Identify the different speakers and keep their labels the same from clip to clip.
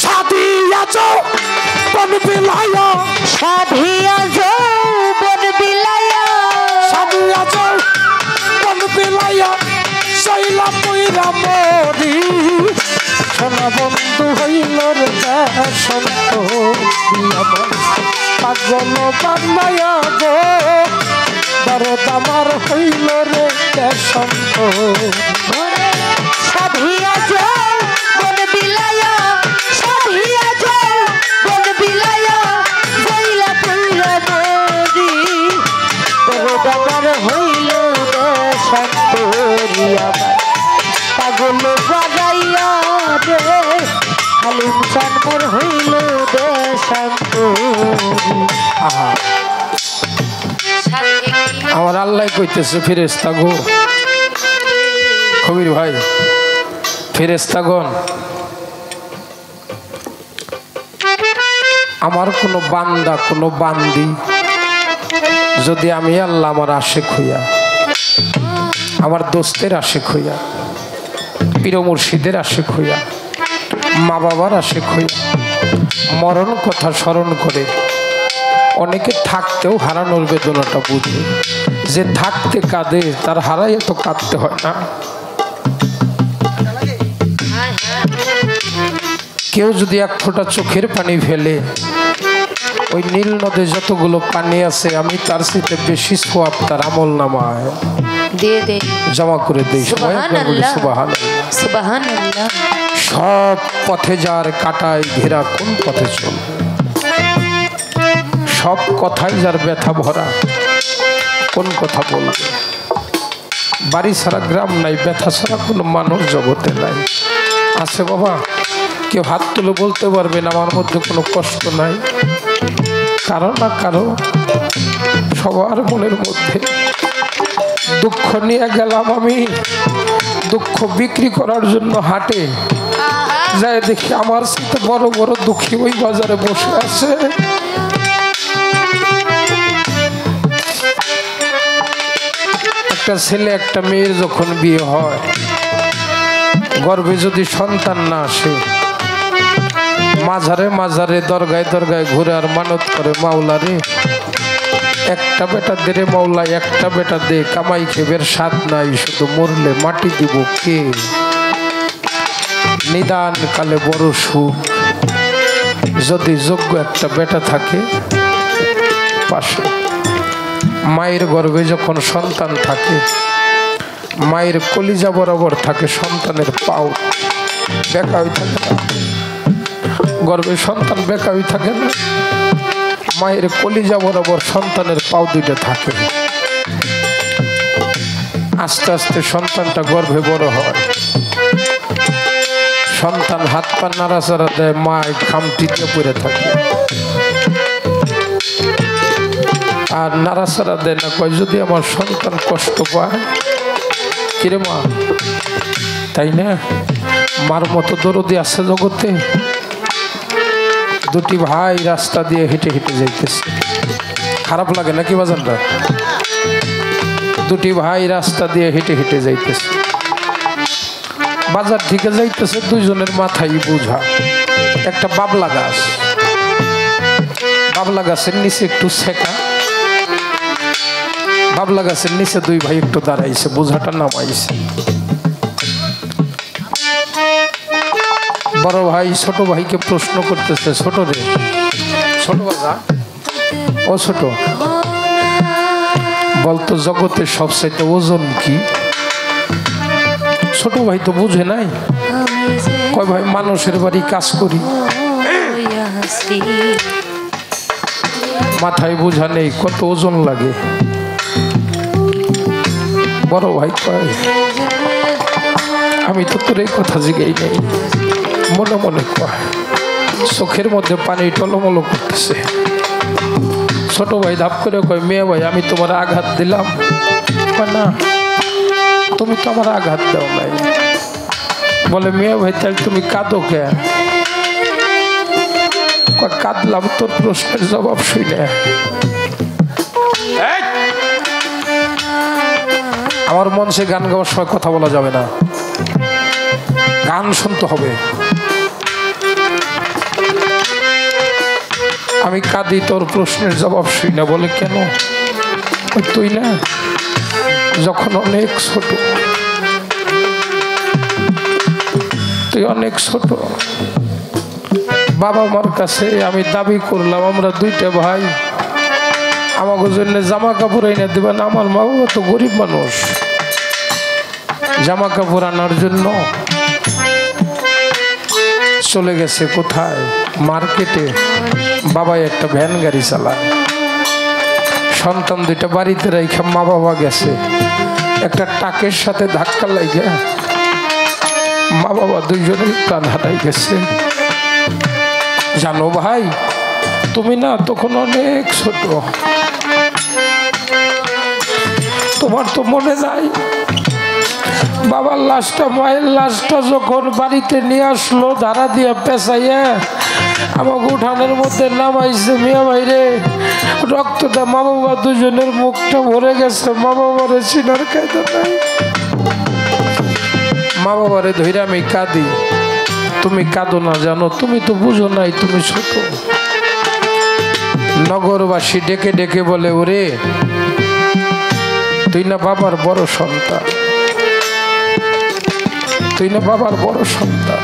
Speaker 1: সাধিয়া যৌবন বিলায়া
Speaker 2: সাধিয়া যৌবন বিলায়া
Speaker 1: সাধিয়া যৌবন বিলায়া শৈলা পইরা মরি সোনা বন্ধু হইল রে সন্ত পাগল বান্নায়া গো দরদ আমার হইল রে সন্ত
Speaker 2: সাধিয়া যৌবন বিলায়া সাধিয়া যৌবন বিলায়া শৈলা পইরা মরি দরদ আমার হইল রে সন্ত পাগল বাজাইয়া রে হালিম চানমোর হইল দেশান্ত।
Speaker 1: আমার আল্লাহ কইতেছে ফেরেশতা গো কবির ভাই ফেরেশতাগণ আমার কোনো বান্দা কোনো বান্দি যদি আমি আল্লাহ আমার আশিক হইয়া আমার দোস্তের আশিক হইয়া পীর মুর্শিদের আশিক হইয়া মা বাবার আশিক হইয়া মরণ কথা স্মরণ করে অনেকে থাকতেও হারানোর বেদনাটা বুঝে যে থাকতে কাঁদে তার হারাই এত কাঁদতে হয় না। কেউ যদি এক ফোঁটা চোখের পানি ফেলে ওই নীল নদে যতগুলো পানি আছে আমি তার সাথে বেশি সোয়াব তার আমল নামায়
Speaker 2: দিয়ে দে
Speaker 1: জমা করে দিই।
Speaker 2: সুবহানাল্লাহ
Speaker 1: সুবহানাল্লাহ
Speaker 2: সুবহানাল্লাহ।
Speaker 1: সব পথে যার কাটায় ঘেরা কোন পথে চলবে, সব কথাই যার ব্যথা ভরা কোন কথা বলবে। বাড়ি ছাড়া গ্রাম নাই, ব্যথা ছাড়া কোনো মানুষ জগতে নাই। আছে বাবা, কেউ হাত তুলে বলতে পারবেন আমার মধ্যে কোনো কষ্ট নাই? কারো না কারো সবার মনের মধ্যে দুঃখ নিয়ে গেলাম আমি। দুঃখ বিক্রি করার জন্য হাটে যাই দেখি আমার সাথে বড় বড় দুঃখী ওই বাজারে বসে আছে। একটা ছেলে একটা মেয়ের যখন বিয়ে হয়, গর্ভে যদি সন্তান না আসে, মাঝারে মাঝারে দরগায় দরগায় ঘুরে আর মানত করে, মাওলা রে একটা বেটা দে রে মাওলা, একটা বেটা দে, কামাই খেবের স্বাদ নাই, শুধু মরলে মাটি দিব কে। নিদান কালে বড় সুখ, যদি যোগ্য একটা বেটা থাকে পাশে। মায়ের গর্ভে যখন সন্তান থাকে, মায়ের কলিজা বরাবর থাকে সন্তানের পাও, বেকাই থাকে না। গর্ভে সন্তান বেকাই থাকে না, মায়ের কলিজা বরাবর সন্তানের পাও দুইটা থাকে। আস্তে আস্তে সন্তানটা গর্ভে বড় হয়, সন্তান হাত পা নাড়াচাড়া দেয়, মায় খামটিতে পড়ে থাকে আর নাড়াচাড়া দেয় না। কয় যদি আমার সন্তান কষ্ট পায়, কিরে মা, তাই না? মার মতো দরদি আছে জগতে? দুটি ভাই রাস্তা দিয়ে হেঁটে হেঁটে যাইতেছে, খারাপ লাগে নাকি বাজানটা? দুটি ভাই রাস্তা দিয়ে হেঁটে হেঁটে যাইতেছে, বাজার থেকে যাইতেছে, দুইজনের মাথায় বোঝা। একটা বাবলা গাছ, বাবলা গাছের নিচে একটু শেখা, বাবলা গাছের নিচে দুই ভাই একটু দাঁড়াইছে, বোঝাটা নামাইছে। বড় ভাই ছোট ভাইকে প্রশ্ন করতেছে, ছোট রে, ছোট বাজা, ও ছোট, বলতো জগতের সবচাইতে ওজন কি? ছোট ভাই তো বুঝে নাই, কয় ভাই মানুষের বাড়ি কাজ করি, মাথায় বোঝা নেই, কত ওজন লাগে। বড় ভাই কয় আমি তো তোর এই কথা জিগাই নেই, মনে মনে কয়, চোখের মধ্যে পানি টলমল করতেছে। ছোট ভাই ধাপ করে কয়, মেয়ে ভাই আমি তোমার আঘাত দিলাম? না, তুমি তো আমার আঘাত দাও নাই। বলে মেয়ে ভাই তাহলে তুমি কাঁদো কেন? কাঁদলাম তোর প্রশ্নের জবাব শুনে। আমার মঞ্চে গান গাওয়ার সময় কথা বলা যাবে না, গান শুনতে হবে। আমি কাঁদি তোর প্রশ্নের জবাব শুই না। বলে কেন? তুই না যখন অনেক ছোট, তুই অনেক ছোট, বাবা মার কাছে আমি দাবি করলাম আমরা দুইটা ভাই, আমাকে জন্য জামা কাপড় এনে দিবেন। আমার মা বাবা তো গরিব মানুষ, জামা কাপড় আনার জন্য চলে গেছে কোথায়? মার্কেটে। বাবা একটা ভ্যান গাড়ি চালায়, সন্তান দুইটা বাড়িতে রেখে মা বাবা গেছে। একটা ট্রাকের সাথে ধাক্কা লাগে মা বাবা দুইজনেই প্রাণ হারাই গেছে। জানো ভাই, তুমি না তখন অনেক ছোট, তোমার তো মনে নাই বাবার লাশটা, মায়ের লাশটা যখন বাড়িতে নিয়ে আসলো ধারা দিয়ে পেঁচাইয়া আমাকে উঠানের মধ্যে নামাইছে। মিয়া ভাইরে রক্তটা মা বাবা দুজনের মুখটা ভরে গেছে। মা বাবারে চিনার কায়দা নাই। মা বাবারে ধরে আমি কাঁদি। তুমি কাঁদো না, জানো তুমি তো বুঝো নাই, তুমি ছোট। নগরবাসী ডেকে ডেকে বলে, ওরে তুই না বাবার বড় সন্তান, তুই না বাবার বড় সন্তান।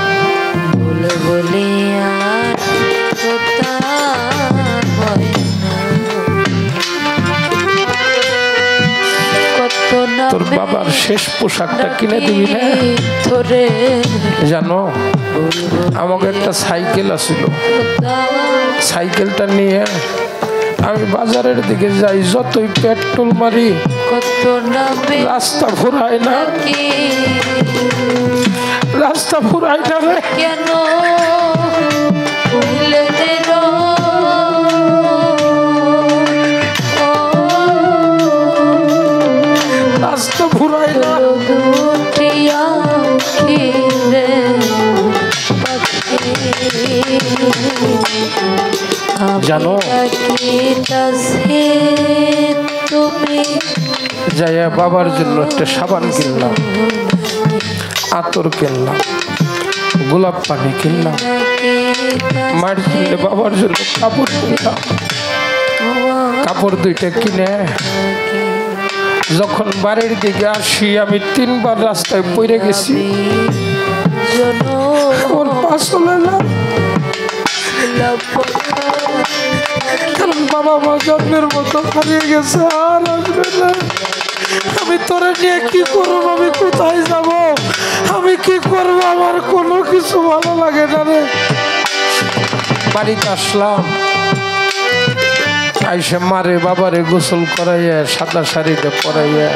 Speaker 2: বলে বলে আর
Speaker 1: তোর বাবার শেষ পোশাকটা কিনে দিবি না? জানো আমাকে একটা সাইকেল আসিল, সাইকেলটা নিয়ে আমি বাজারের দিকে যাই, যতই পেট্রোল মারি রাস্তা ফুরায় না, রাস্তা ফুরায় না রে।
Speaker 2: কেন
Speaker 1: রাস্তা ফুরায় না। জানো
Speaker 2: তুমি
Speaker 1: যাইয়া বাবার জন্য একটা সাবান কিনলাম, আতর কিনলাম, গোলাপ পানি কিনলাম, মায়ের জন্য বাবার জন্য কাপড় কিনলাম। কাপড় দুইটা কিনে যখন বাড়ির দিকে আসি আমি 3 বার রাস্তায় পড়ে গেছি। ওর পাশে কারণ বাবা মা জন্মের মতো হারিয়ে গেছে, আর আসবে না। আমি তোরে নিয়ে কি করবো? আমি কোথায় যাব? আমি কি করবো? আমার কোনো কিছু ভালো লাগে না রে। বাড়িতে আসলাম, আইসে মারে বাবারে গোসল করাইয়া সাদা শাড়িতে পরাইয়া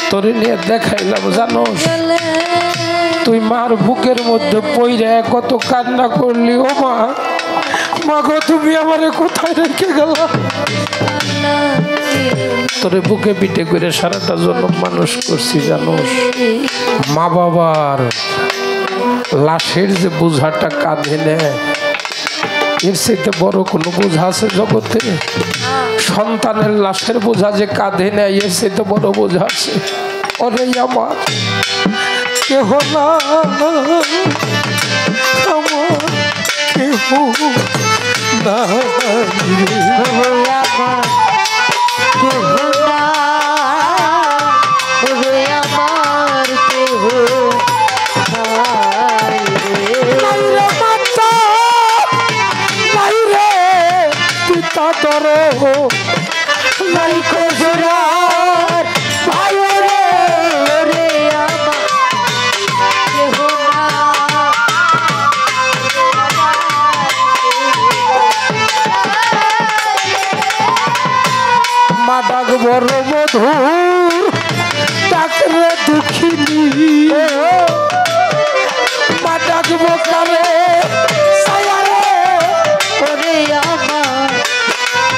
Speaker 1: তোরে নিয়ে দেখাইলাম। জানো তুই মার বুকের মধ্যে পইরা কত কান্না করলি। ও মা, মা গো তুমি আমারে কোথায় রেখে গেলা? তোরে বুকে পিঠে করে সারাটা জন্ম মানুষ করছি। জানোস মা বাবার লাশের যে বোঝাটা কাঁধে নেয়, এর চাইতে বড় কোনো বোঝা আছে জগতে? সন্তানের লাশের বোঝা যে কাঁধে নেয়, এর চাইতে বড় বোঝা আছে? ওরে আমার কেহ না, আমার কেহ না, মা ডাক বড় মধুর, ডাকরে দুঃখিনী, মা ডাক বোকারে সায়ারে,
Speaker 2: ওরে আমার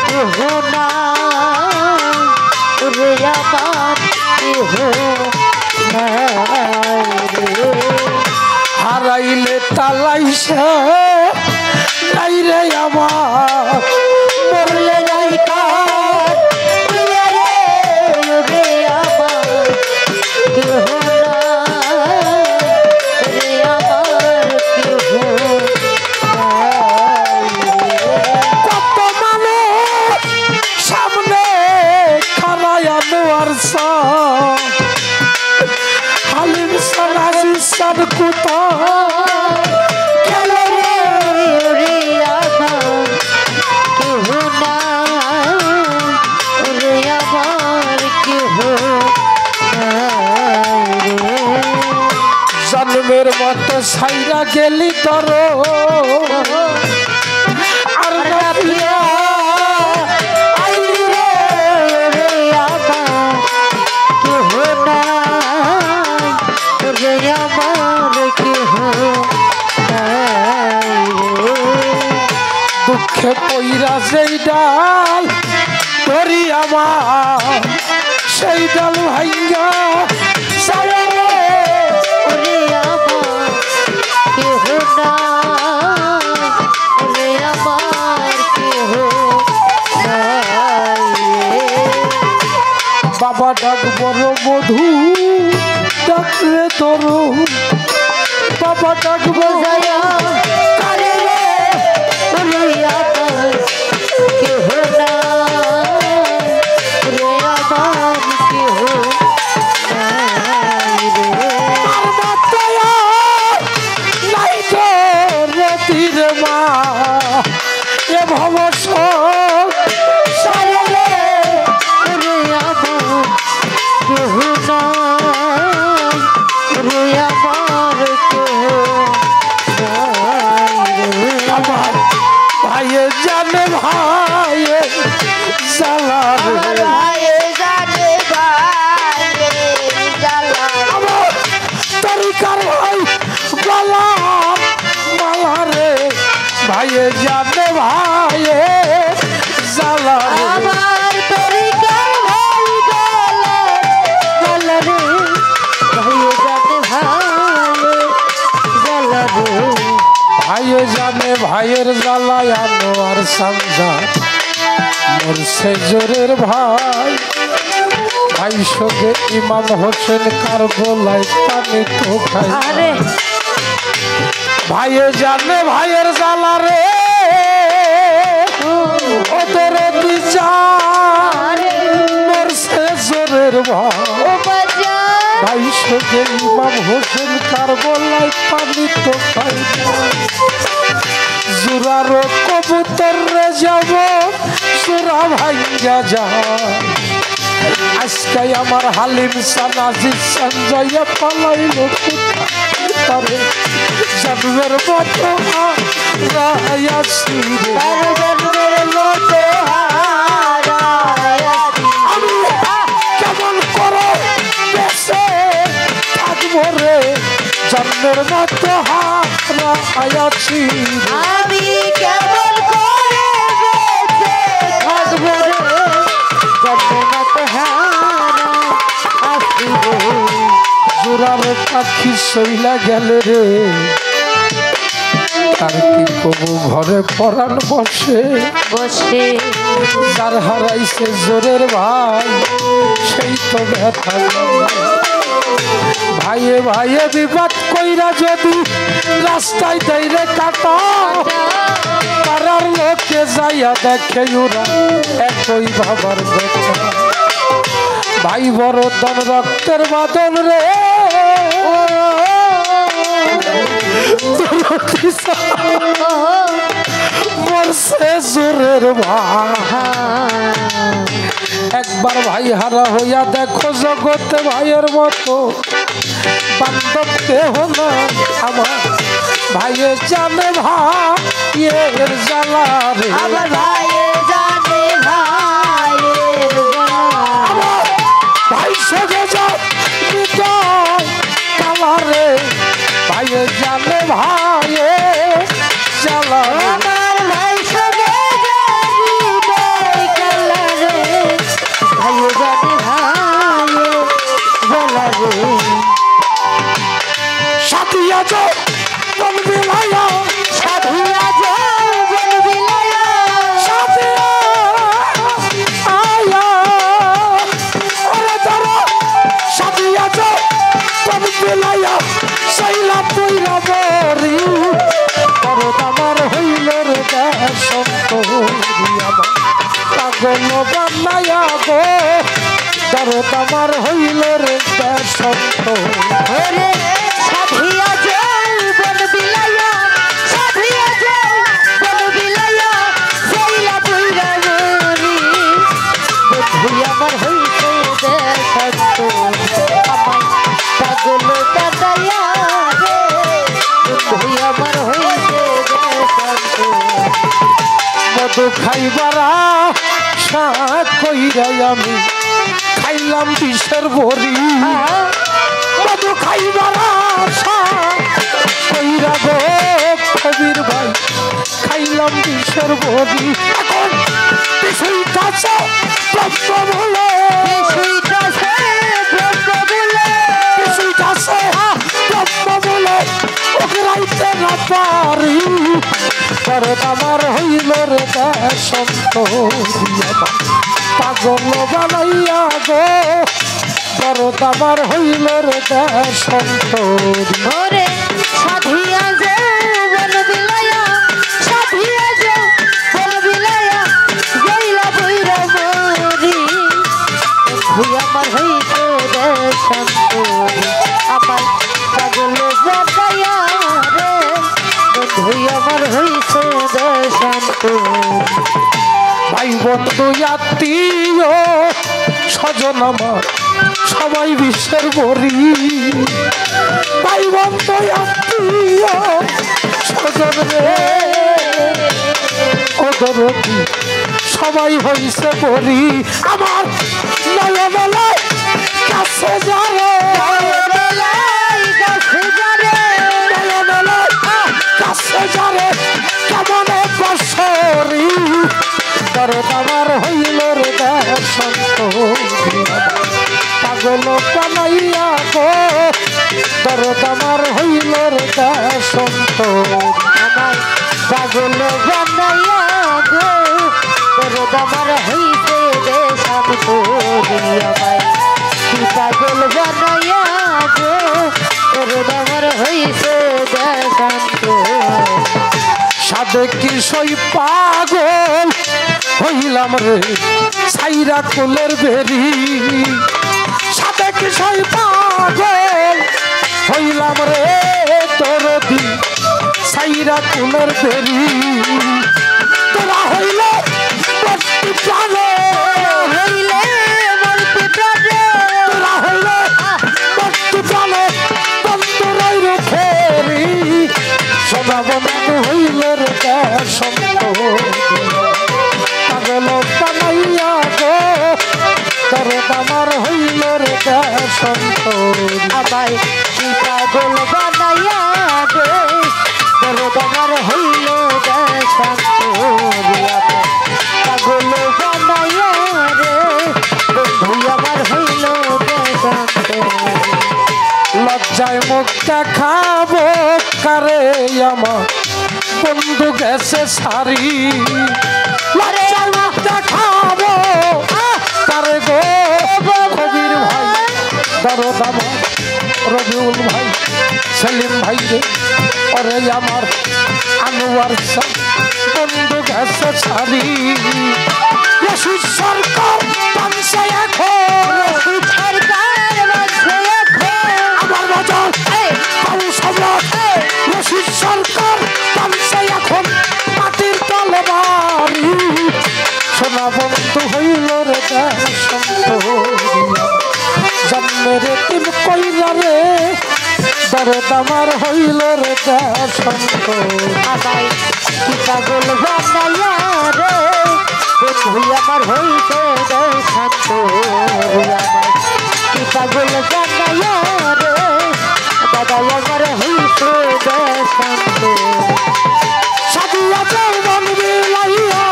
Speaker 2: কেহ না, ওরে আমার কেহ না রে।
Speaker 1: হারাইলে তালাইছে নাই রে আমার, মরলে নাই কার কোথায়
Speaker 2: গেল রে ওরে আমার কেহ নাই ওরে আমার কেহ নাই রে
Speaker 1: জন্মের মতো সাইরা গেলি তোর আর রাখিয়া
Speaker 2: আইলি রে ওরে আমার কেহ নাই ওরে আমার কেহ নাই রে
Speaker 1: দুঃখে পইরা যেই ডাল ধরি আমার সেই ডাল ভাইয়া
Speaker 2: সারে রে ওরে আমার কেহ নাই ওরে আমার কেহ নাই রে
Speaker 1: বাবা ডাক বড় মধু ডাকলে তোর বাবা ডাক বড়
Speaker 2: জয়া করে রে ওরে আমার কেহ নাই ওরে আমার কেহ নাই রে
Speaker 1: নাই তো রতির মা এ ভব
Speaker 2: সারে রে ওরে আমার কেহ নাই ওরে আমার কেহ নাই রে
Speaker 1: আমার ভাইয়ে জানে ভাইয়ে জ্বালা রে
Speaker 2: ভাইয়ে জানে ভাইয়ে জ্বালা
Speaker 1: আমার তরিকার ভাই গলা মালা রে ভাইয়ে জানে ভাইয়ে জ্বালা রে
Speaker 2: আমার তরিকার ভাই গলা রে ভাইয়ে জানে ভাইয়ে জ্বালা রে
Speaker 1: ভাইয়ে জানে ভাইয়ের জ্বালায় আনো আর সামজা মোর সে জোরের ভাই ভাই সঙ্গে ইমাম হোসেন কার গোলায় পানি তো খাই
Speaker 2: আরে
Speaker 1: ভাইয়ে জানে ভাইয়ের জ্বালা রে ওদের বিচার মোর সে জোরের ভাই
Speaker 2: ও বাজা
Speaker 1: ভাই সঙ্গে ইমাম হোসেন কার গোলায় পানি তো খাই জোরারো কবুতর রে যাব সুরা ভাইয়া যা আজকে আমার হালিম সানাজি সঞ্জয় পালাইল তারে জন্মের মতো রায়াসি রে
Speaker 2: তার জন্মের মতো হারায়াছি
Speaker 1: আমি কেমন করে বেঁচে থাকবো রে জন্মের মতো হারায়াছি রে
Speaker 2: আমি কেমন করে বেঁচে থাকবো রে জন্মত হারা আসিব
Speaker 1: জোরার পাখি শৈলা গেলে রে তার কি কবু ঘরে পরাণ বসে
Speaker 2: বসে
Speaker 1: যার হারাইছে জোরের ভাই সেই তো ব্যথা ভাইয়ে ভাইয়ে বিবাদ কইরা যদি রাস্তায় দেইরে কাটা পাড়ার লোকে যাইয়া দেখে ওরা একই বাবার বেটা ভাই বড় দন রক্তের বাদন রে মরছে জোরের ভাই একবার ভাই হারা হইয়া দেখো জগতে ভাইয়ের মতো বান্ধব কেহ না আমার ভাইয়ে জানে ভাইয়ের জ্বালা রে
Speaker 2: আমার ভাইয়ে জানে ভাইয়ের জ্বালা
Speaker 1: আমার ভাই সঙ্গে যাও কালা রে ভাইয়ে জানে ভাইয়ের জ্বালা রে
Speaker 2: আমার ভাই সঙ্গে জানি ভাই কালা রে ভাইয়ে জানে ভাইয়ের জ্বালা রে
Speaker 1: সাথিয়া যাও বল বিলায়া
Speaker 2: সাধুরা যাও বল বিলায়া
Speaker 1: সাথিয়া আয়া ওরে ধরো সাথিয়া যাও বল বিলায়া সাইলা পইরা বরি করো আমার হইল রে সন্তরি আমার পাগল বানায়া গো দরদ আমার হইল রে সন্ত
Speaker 2: ওরে সাধিয়া যে
Speaker 1: খাইবার আশা কইরাই আমি খাইলাম বিষের বড়ি মধু খাইবার আশা কইরা গো কবির ভাই খাইলাম বিষের বড়ি এখন বিষয়টাছে ব্রহ্ম বলে বিষয়টাছে ব্রহ্ম বলে ওকে রাইতে না পারি দরদ আমার হইল রে সন্তরিয়া পাগল বানাইয়া গো দরদ আমার হইল রে সন্তরি
Speaker 2: সাধিয়া যে বল বিলায়া সাধিয়া যে বল বিলায়া গইলা বইরা মরি ভুই আমার হইছে রে সন্তরি আমার পাগল বানাইয়া রে ভুই আমার হইছে রে সন্তরি
Speaker 1: ভাই বন্ধু আত্মীয় স্বজন আমার সবাই বিশ্বের বড়ি ভাই বন্ধু আত্মীয় স্বজন রে ওদরতি সবাই হইছে বড়ি আমার নয়নলায় কাছে যারে নয়নলায় কাছে যারে কেমন বছরি দরদ আমার হইল রে পাগল বানাইয়া গো দরদ আমার হইল রে
Speaker 2: আমার পাগল বানাইয়া গো দরদ আমার হইছে রে সন্তরি আমায় কি পাগল বানাইয়া গো দরদ আমার হইছে রে সন্তরি
Speaker 1: সাধে কি সই পাগল হইলাম রে সাইরা কুলের বেরি সাধে কি সই পাগল হইলাম রে দরদি সাইরা কুলের বেরি তোরা হইলে মরতে প্রাণে
Speaker 2: হইলে মরতে প্রাণে
Speaker 1: তোরা হইলে মরতে প্রাণে বন্ধু রইল ফেরি সদা বন্ধু হইল রে পাগল বানাইয়া গো দরদ আমার হইল রে
Speaker 2: আমায় কি পাগল বানাইয়া গো দরদ আমার হইল রে সন্তরি পাগল বানাইয়া রে বন্ধু আমার হইল রে সন্তরি
Speaker 1: লজ্জায় মুখ দেখাবো কারে আমার বন্ধু গেছে সারি লজ্জায় মুখ দেখাবো কারে গো কবির ভাই দরদ আমার রবিউল ভাই সেলিম ভাই রে ওরে আমার আনোয়ার শাহ বন্ধু গেছে সারি রশিদ সরকার পানসে এখন
Speaker 2: রশিদ সরকার বাজছে এখন
Speaker 1: আমার বাজার কাউ সম্রাট রশিদ সরকার পানসে এখন মাটির তলে বাড়ি সোনা বন্ধু হইল রে জন্মের তিন কইলা রে দরদ আমার হইল রে
Speaker 2: আমায় কি পাগল বানাইয়া রে বন্ধু আমার হইছে রে সন্তরি আমায় কি পাগল বানাইয়া রে দাদা আমার হইছে রে সন্তরি
Speaker 1: সাদিয়া যাও মন বিলাইয়া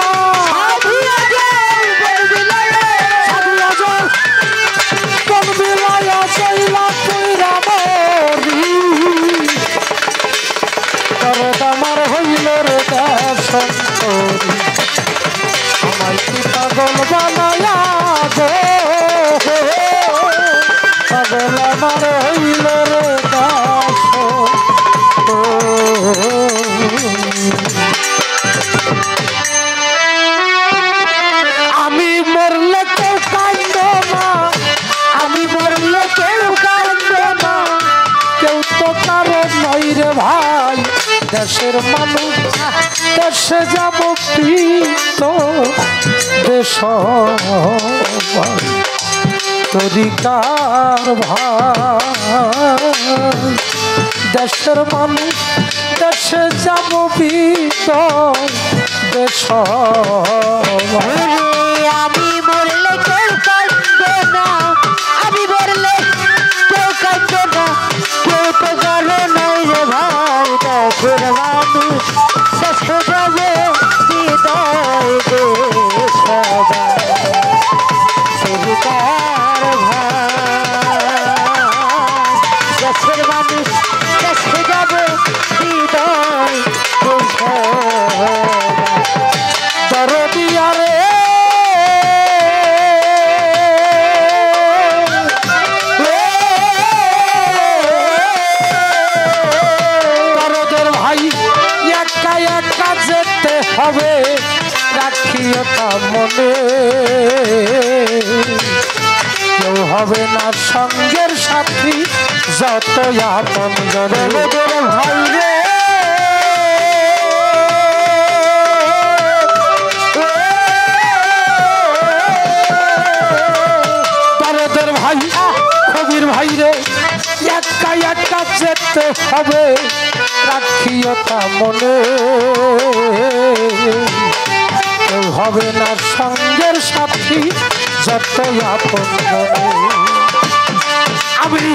Speaker 2: সাধিয়া যে বল বিলায়া
Speaker 1: সাদিয়া যাও মন বিলাইয়া চইলা কইরা মরি দরদ আমার হইল রে সন্তরি আমায় কি পাগল বানায়া গো পাগল আমার হইল রে আমি মরলে কেউ কান্দ না আমি মরলে কেউ কান্দ না কেউ তো কারণ নই রে ভাই দেশের মানুষ দেশে যাব প্রীত দেশ তরিকার ভাই দেশের মানুষ দেশে যাব বিদয় দেশ
Speaker 2: আমি মরলে কেউ কাঁদবে না, আমি মরলে কেউ কাঁদবে না, কেউ তো গেলে নাই রে ভাই দেশের মানুষ দেশে যাবে বিদায় দেশ তরিকার ভাই দেশের মানুষ দেশে যাবে বিদায় দেশ
Speaker 1: দরদিয়া রে দরদের ভাই একা একা যেতে হবে রাখিও তা মনে কেউ হবে না সঙ্গের সাথী যত আপন দরদের ভাই রে দরদের ভাই কবির ভাই রে একা একা যেতে হবে রাখিও তা মনে কেউ হবে না সঙ্গের সাথী যত আপন মনে আমি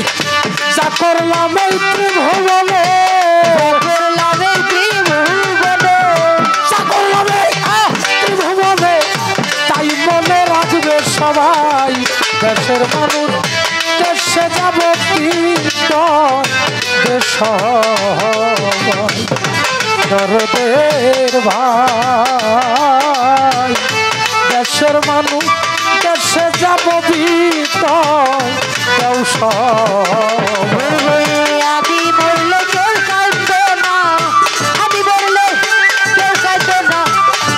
Speaker 1: যা করলাম এই ত্রিভুবনে
Speaker 2: করলাম এই ত্রিভুবনে,
Speaker 1: যা করলাম এই ত্রিভুবনে তাই মনে রাখবে সবাই দেশের মানুষ দেশে যাব দেশ দরদের ভাই দেশের মানুষ দেশে যাব
Speaker 2: আমি মরলে কেউ কাঁদবে না, আমি মরলে কেউ কাঁদবে না,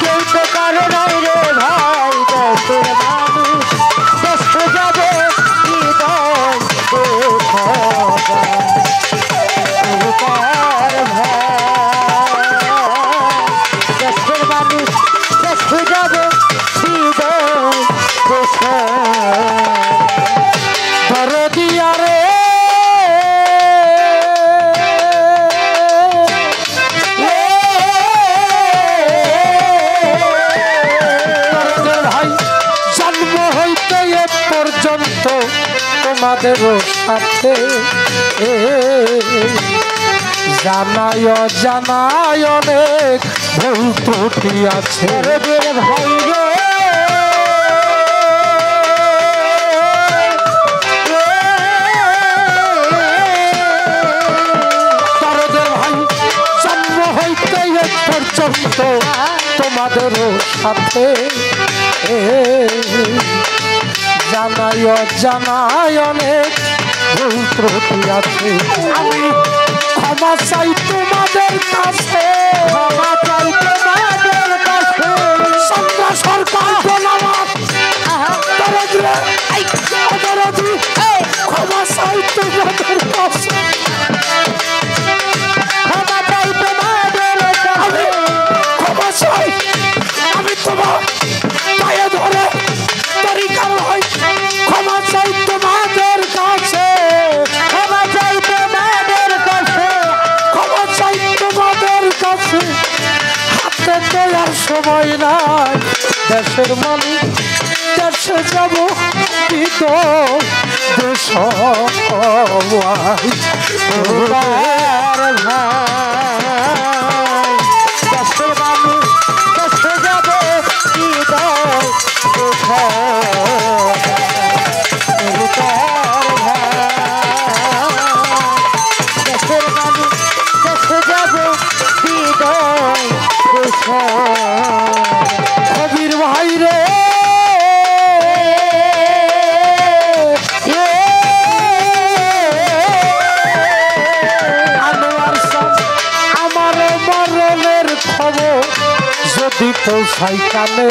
Speaker 2: কেউ তো কারো নাই রে ভাই দেশের মানুষ দেশে যাবে বিদায় দেশ তরিকার ভাই দেশের মানুষ দেশে যাবে বিদায় দেশ
Speaker 1: দরদিয়া রে দরদের ভাই জন্ম হইতে এ পর্যন্ত তোমাদেরও সাথে জানায় জানায় অনেক ভুল ত্রুটি আছে
Speaker 2: দরদের ভাই রে
Speaker 1: দরদের ভাই জন্ম হইতে এ পর্যন্ত তোমাদেরও সাথে জানায় জানায় অনেক ভুল ত্রুটি আছে আমি ক্ষমা চাই তোমাদের কাছে
Speaker 2: ক্ষমা চাই তোমাদের কাছে
Speaker 1: সন্ধ্যা সরকার গোলামাত দরদি ক্ষমা চাই তোমাদের কাছে
Speaker 2: ক্ষমা চাই তোমাদের কাছে
Speaker 1: ক্ষমা চাই আমি তোমার পায়ে ধরে তরিকার ভাই ক্ষমা চাই তোমাদের কাছে
Speaker 2: ক্ষমা চাই তোমাদের কাছে
Speaker 1: ক্ষমা চাই তোমাদের কাছে হাতে তোলার সময় নাই দেশের মানুষ দেশে যাব দেশ
Speaker 2: তরিকার ভাই দেশের মানুষ দেশে যাবে বিদায় দেশ তরিকার ভাই দেশের মানুষ দেশে যাবে বিদায় দেশ
Speaker 1: কবির ভাই রে আনোয়ার সাহ আমার মরণের খবর যদি পৌঁছাই কানে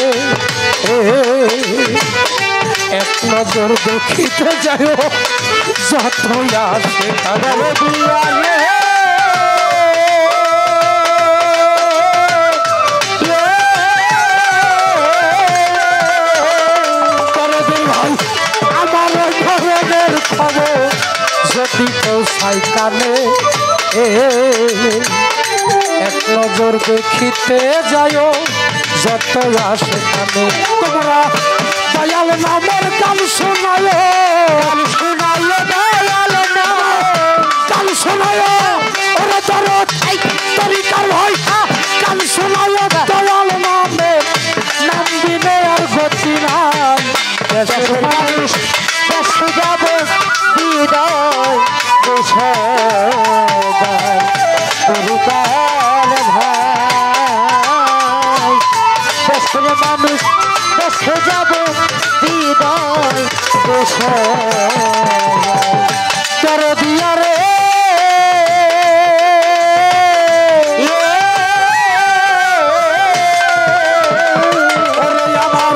Speaker 1: এক নজর দেখিতে যাই যত আসে কানে দিয়ালে নাই কানে এক নজর দেখিতে যায় যত আসে কানে তোমরা দয়াল নামের গান শোনায়
Speaker 2: দয়াল নাম
Speaker 1: গান শোনায় ওরে দরদ তরিকার ভাই গান শোনায় দয়াল নামে নাম দিনে আর গতি নাই দেশের মানুষ
Speaker 2: দেশে যাব হৃদয় তরিকার ভাই দেশের মানুষ দেশে যাব হৃদয়
Speaker 1: তেরো দিয়া রে ওরে আমার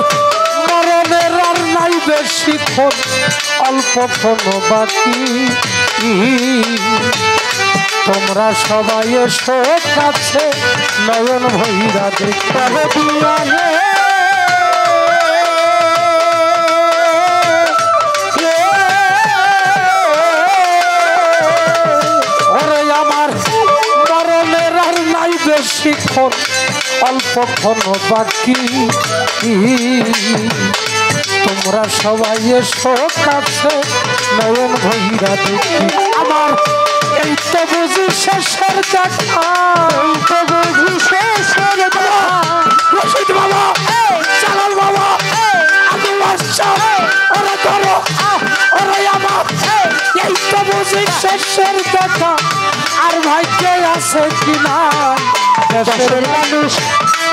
Speaker 1: মরণের আর নাই বেশিক্ষণ অল্পক্ষণ বাকি তোমরা সবাই এসো কাছে নয়ন ভৈরা দেখতে দিয়া রে বেশিক্ষণ অল্পক্ষণ বাকি তোমরা সবাই এসো কাছে নয়ন ভৈরা দেখি আমার এই তো বুঝি শেষের দেখা রশিদ বাবা জালাল বাবা আমি ওরা ধরো ওরা আমার এই তো বুঝি শেষের দেখা আর ভাগ্যে আছে কিনা
Speaker 2: দেশের মানুষ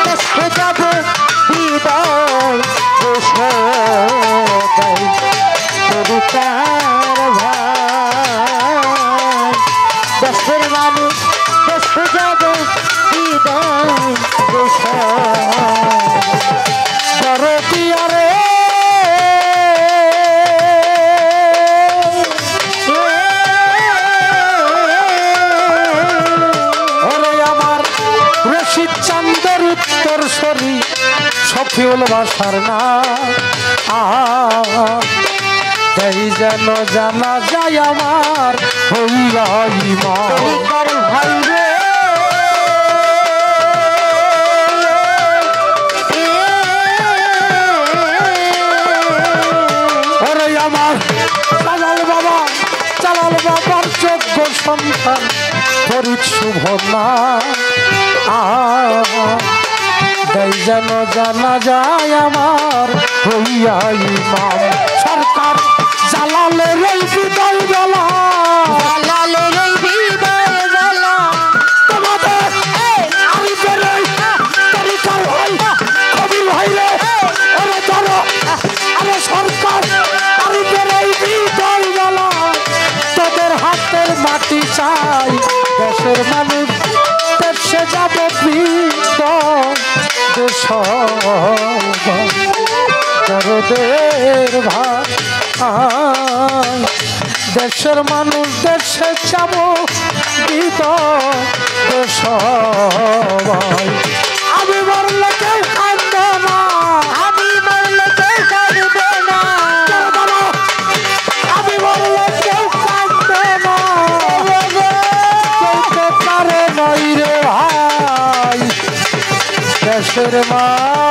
Speaker 2: দেশে যাব হৃদয় তরিকার ভাই দেশের মানুষ দেশে যাব হৃদয়
Speaker 1: দরদিয়া রে চাঁদের উত্তর সরি সফিউল বাসার না তাই যেন জানা যায় আমার হইয়া ইমান
Speaker 2: ভাই রে
Speaker 1: ওরে আমার চালাল বাবার যোগ্য সন্তান ফরিদ শুভ না তাই যেন জানা যায় আমার হইয়া ইমাম সরকার জালালের এই বিদায় বেলা তোমাদের আরিফের এই তরিকার ভাই কবির ভাই রে ওরে ধরো আরে সরকার আরিফের এই বিদায় বেলা তোদের হাতের মাটি চাই দেশের মানুষ দেশে যাবে দরদের ভাই দেশের মানুষ দেশে যাব সবাই আমি মরলে কেউ কাঁদবে না
Speaker 2: আমি মরলে কেউ কাঁদবে না
Speaker 1: আমি মরলে কেউ কাঁদবে না কেউ তো পারে নই রে ভাই দেশের মা